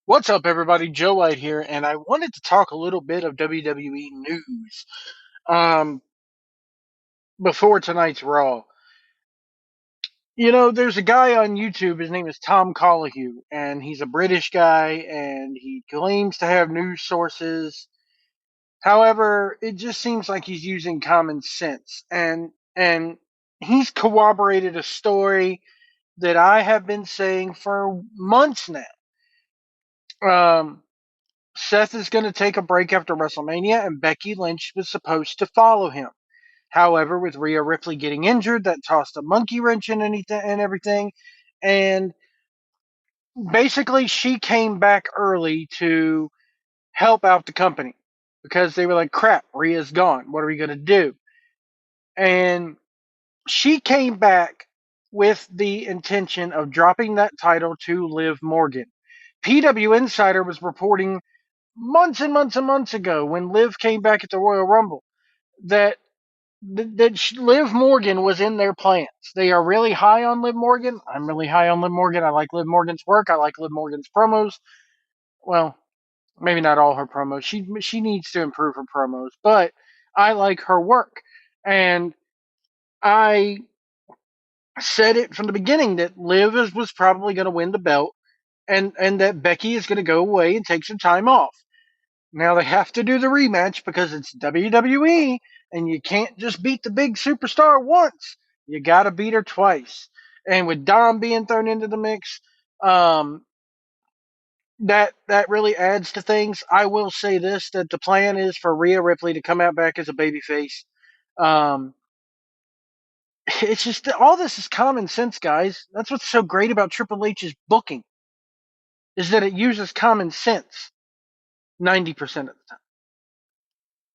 What's up, everybody? Joe White here, and I wanted to talk a little bit of WWE news um, before tonight's Raw. There's a guy on YouTube. His name is Tom Collahue, and he's a British guy, and he claims to have news sources. However, it just seems like he's using common sense, and he's corroborated a story that I have been saying for months now. Seth is going to take a break after WrestleMania, and Becky Lynch was supposed to follow him. However, with Rhea Ripley getting injured, that tossed a monkey wrench in anything and everything. And basically, she came back early to help out the company because they were like, crap, Rhea's gone. What are we going to do? And she came back with the intention of dropping that title to Liv Morgan. PW Insider was reporting months and months and months ago when Liv came back at the Royal Rumble that Liv Morgan was in their plans. They are really high on Liv Morgan. I'm really high on Liv Morgan. I like Liv Morgan's work. I like Liv Morgan's promos. Well, maybe not all her promos. She needs to improve her promos, but I like her work. And I said it from the beginning that was probably going to win the belt, and that Becky is going to go away and take some time off. Now they have to do the rematch because it's WWE, and you can't just beat the big superstar once. You got to beat her twice. And with Dom being thrown into the mix, um, that really adds to things. I will say this: that the plan is for Rhea Ripley to come out back as a babyface. Um, it's just that all this is common sense, guys. That's what's so great about Triple H's booking is that it uses common sense 90% of the time.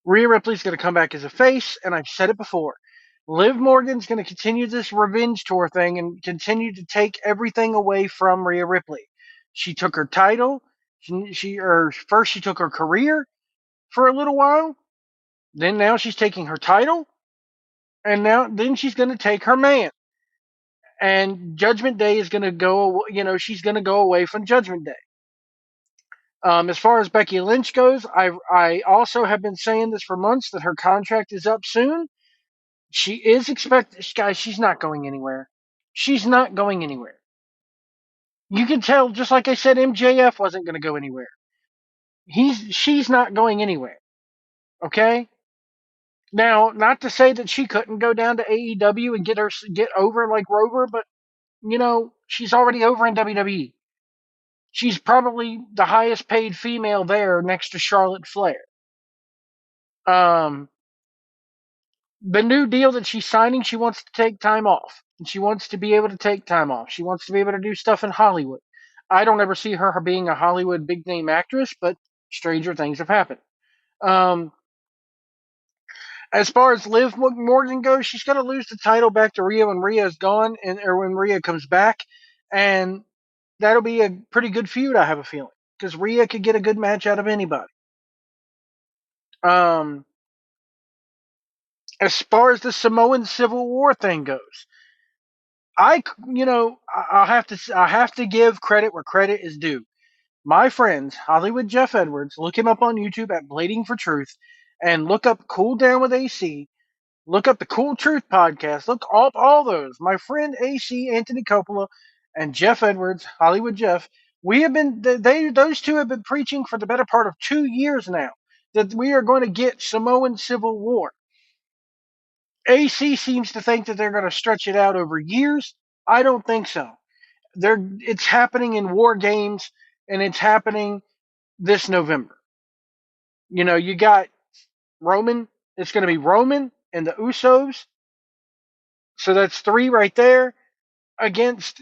Rhea Ripley's going to come back as a face, and I've said it before. Liv Morgan's going to continue this revenge tour thing and continue to take everything away from Rhea Ripley. She took her title. First she took her career for a little while. Then now she's taking her title, and then she's going to take her man. And Judgment Day is going to go. She's going to go away from Judgment Day. As far as Becky Lynch goes, I also have been saying this for months that her contract is up soon. She is expected, guys. She's not going anywhere. She's not going anywhere. You can tell, just like I said, MJF wasn't going to go anywhere. She's not going anywhere. Okay. Now, not to say that she couldn't go down to AEW and get over like Rover, but she's already over in WWE. She's probably the highest paid female there, next to Charlotte Flair. Um, the new deal that she's signing, she wants to take time off. And she wants to be able to take time off. She wants to be able to do stuff in Hollywood. I don't ever see her being a Hollywood big name actress, but stranger things have happened. Um, as far as Liv Morgan goes, she's going to lose the title back to Rhea when Rhea is gone, or when Rhea comes back, and that'll be a pretty good feud. I have a feeling because Rhea could get a good match out of anybody. Um, as far as the Samoan Civil War thing goes, I have to give credit where credit is due. My friends, Hollywood Jeff Edwards, look him up on YouTube at Blading for Truth, and look up Cool Down with AC. Look up the Cool Truth podcast. Look up all those. My friend AC Anthony Coppola and Jeff Edwards, Hollywood Jeff. We have been those two have been preaching for the better part of 2 years now that we are going to get Samoan Civil War. AC seems to think that they're going to stretch it out over years. I don't think so. It's happening in War Games, and it's happening this November. You got Roman. It's going to be Roman and the Usos. So that's 3 right there against,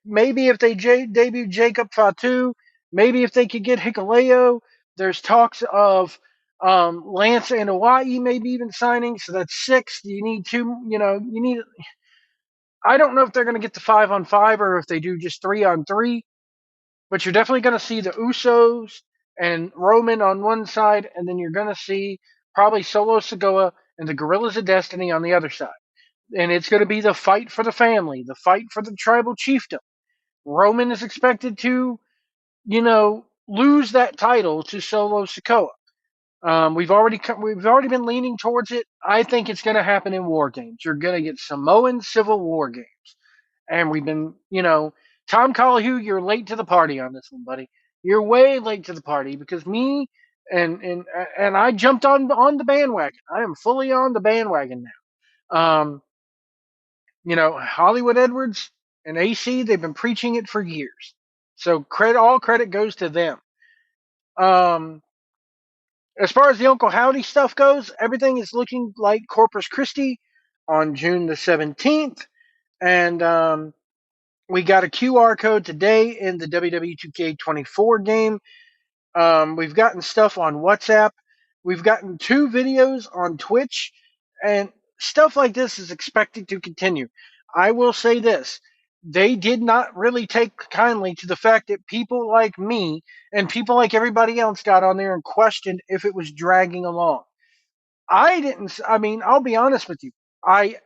maybe if they debut Jacob Fatu, maybe if they could get Hikuleo. There's talks of Lance and Hawaii maybe even signing. So that's 6. You need 2, you need. I don't know if they're going to get the 5-on-5 or if they do just 3-on-3. But you're definitely going to see the Usos and Roman on one side, and then you're going to see probably Solo Sikoa and the Gorillas of Destiny on the other side. And it's going to be the fight for the family, the fight for the tribal chiefdom. Roman is expected to, lose that title to Solo Sikoa. We've already been leaning towards it. I think it's going to happen in War Games. You're going to get Samoan Civil War Games, and we've been, Tom Collahue, you're late to the party on this one, buddy. You're way late to the party because me and I jumped on the bandwagon. I am fully on the bandwagon now. Hollywood Edwards and AC, they've been preaching it for years. So all credit goes to them. Um, as far as the Uncle Howdy stuff goes, everything is looking like Corpus Christi on June the 17th. And we got a QR code today in the WWE 2K24 game. We've gotten stuff on WhatsApp. We've gotten 2 videos on Twitch. And stuff like this is expected to continue. I will say this. They did not really take kindly to the fact that people like me and people like everybody else got on there and questioned if it was dragging along. I didn't. I mean, I'll be honest with you. I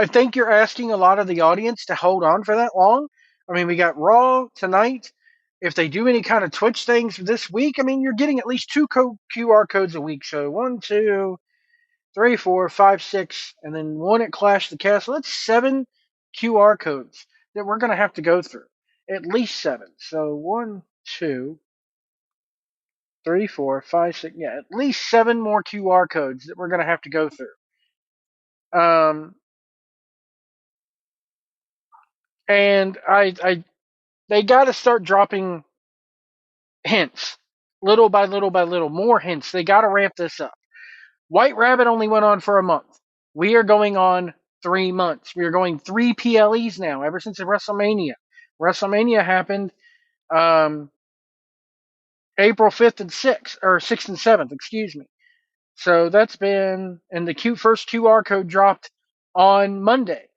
think you're asking a lot of the audience to hold on for that long. I mean, we got Raw tonight. If they do any kind of Twitch things this week, I mean, you're getting at least 2 QR codes a week. So 1, 2, 3, 4, 5, 6, and then 1 at Clash the Castle. That's 7 QR codes that we're going to have to go through. At least 7. So 1, 2, 3, 4, 5, 6. Yeah, at least 7 more QR codes that we're going to have to go through. And they got to start dropping hints, little by little by little, more hints. They got to ramp this up. White Rabbit only went on for a month. We are going on 3 months. We are going 3 PLEs now, ever since WrestleMania. WrestleMania happened April 5th and 6th, or 6th and 7th, excuse me. So that's been, and the first QR code dropped on Monday.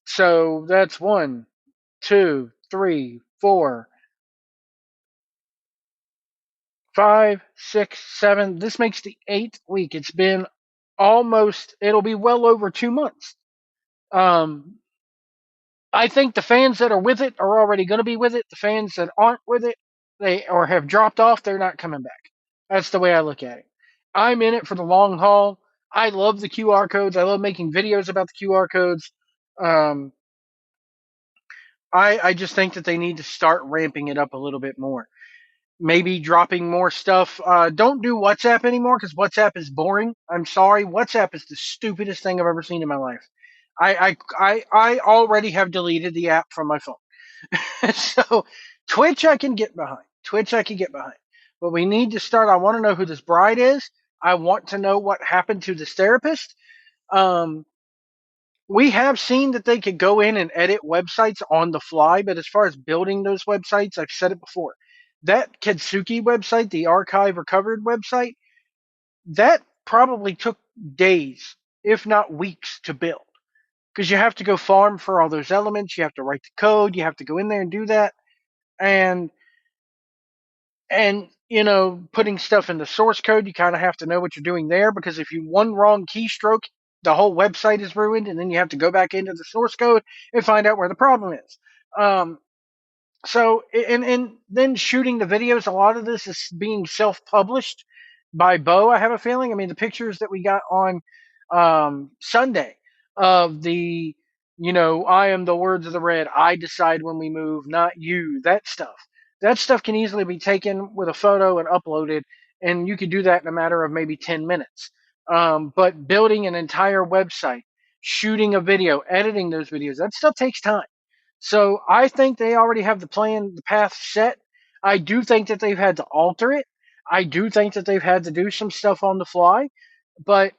So that's 1, 2, 3, 4, 5, 6, 7. This makes the 8th week. It's been it'll be well over 2 months. I think the fans that are with it are already going to be with it. The fans that aren't with it, or have dropped off, they're not coming back. That's the way I look at it. I'm in it for the long haul. I love the QR codes. I love making videos about the QR codes. I just think that they need to start ramping it up a little bit more. Maybe dropping more stuff. Don't do WhatsApp anymore because WhatsApp is boring. I'm sorry. WhatsApp is the stupidest thing I've ever seen in my life. I already have deleted the app from my phone. So Twitch I can get behind. But we need to start. I want to know who this bride is. I want to know what happened to this therapist. We have seen that they could go in and edit websites on the fly, but as far as building those websites, I've said it before. That Ketsuki website, the archive recovered website, that probably took days, if not weeks, to build. Because you have to go farm for all those elements, you have to write the code, you have to go in there and do that. And putting stuff in the source code, you kind of have to know what you're doing there, because if you one wrong keystroke, the whole website is ruined, and then you have to go back into the source code and find out where the problem is. So, and then shooting the videos, a lot of this is being self-published by Bo, I have a feeling. I mean, the pictures that we got on Sunday of the, I am the words of the red, I decide when we move, not you, that stuff. That stuff can easily be taken with a photo and uploaded, and you could do that in a matter of maybe 10 minutes. But building an entire website, shooting a video, editing those videos, that stuff takes time. So I think they already have the path set. I do think that they've had to alter it. I do think that they've had to do some stuff on the fly. But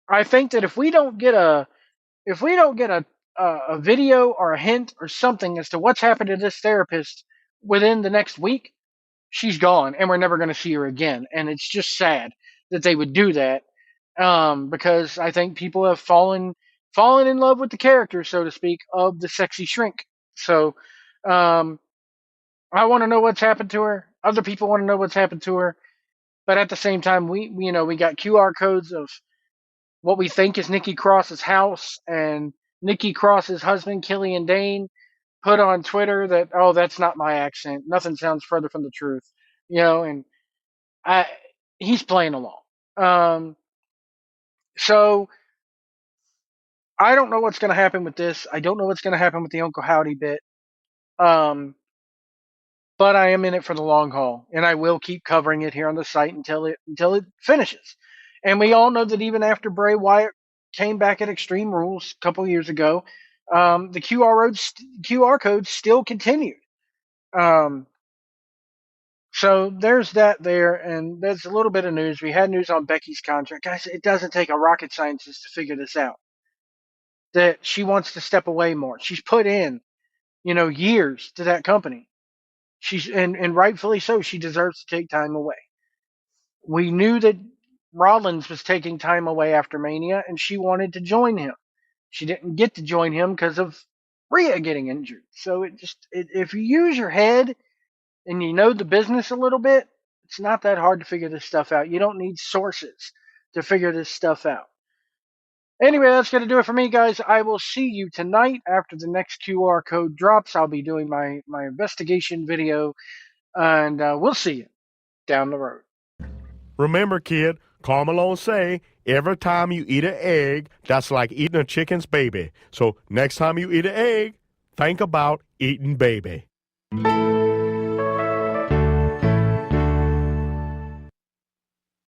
I think that if we don't get a video or a hint or something as to what's happened to this therapist within the next week, she's gone and we're never going to see her again. And it's just sad that they would do that, because I think people have fallen in love with the character, so to speak, of the sexy shrink. So I want to know what's happened to her. Other people want to know what's happened to her. But at the same time, we got QR codes of what we think is Nikki Cross's house and Nikki Cross's husband, Killian Dane, put on Twitter that, oh, that's not my accent. Nothing sounds further from the truth, and I he's playing along. So I don't know what's going to happen with this. I don't know what's going to happen with the Uncle Howdy bit. But I am in it for the long haul, and I will keep covering it here on the site until it finishes. And we all know that even after Bray Wyatt came back at Extreme Rules a couple years ago, the QR codes still continued. So there's that there, and there's a little bit of news. We had news on Becky's contract. Guys, it doesn't take a rocket scientist to figure this out. That she wants to step away more. She's put in, years to that company. She's and rightfully so. She deserves to take time away. We knew that Rollins was taking time away after Mania, and she wanted to join him. She didn't get to join him because of Rhea getting injured. So if you use your head and you know the business a little bit, it's not that hard to figure this stuff out. You don't need sources to figure this stuff out. Anyway, that's going to do it for me, guys. I will see you tonight after the next QR code drops. I'll be doing my investigation video, and we'll see you down the road. Remember, kid, Karl Malone say, every time you eat an egg, that's like eating a chicken's baby. So next time you eat an egg, think about eating baby.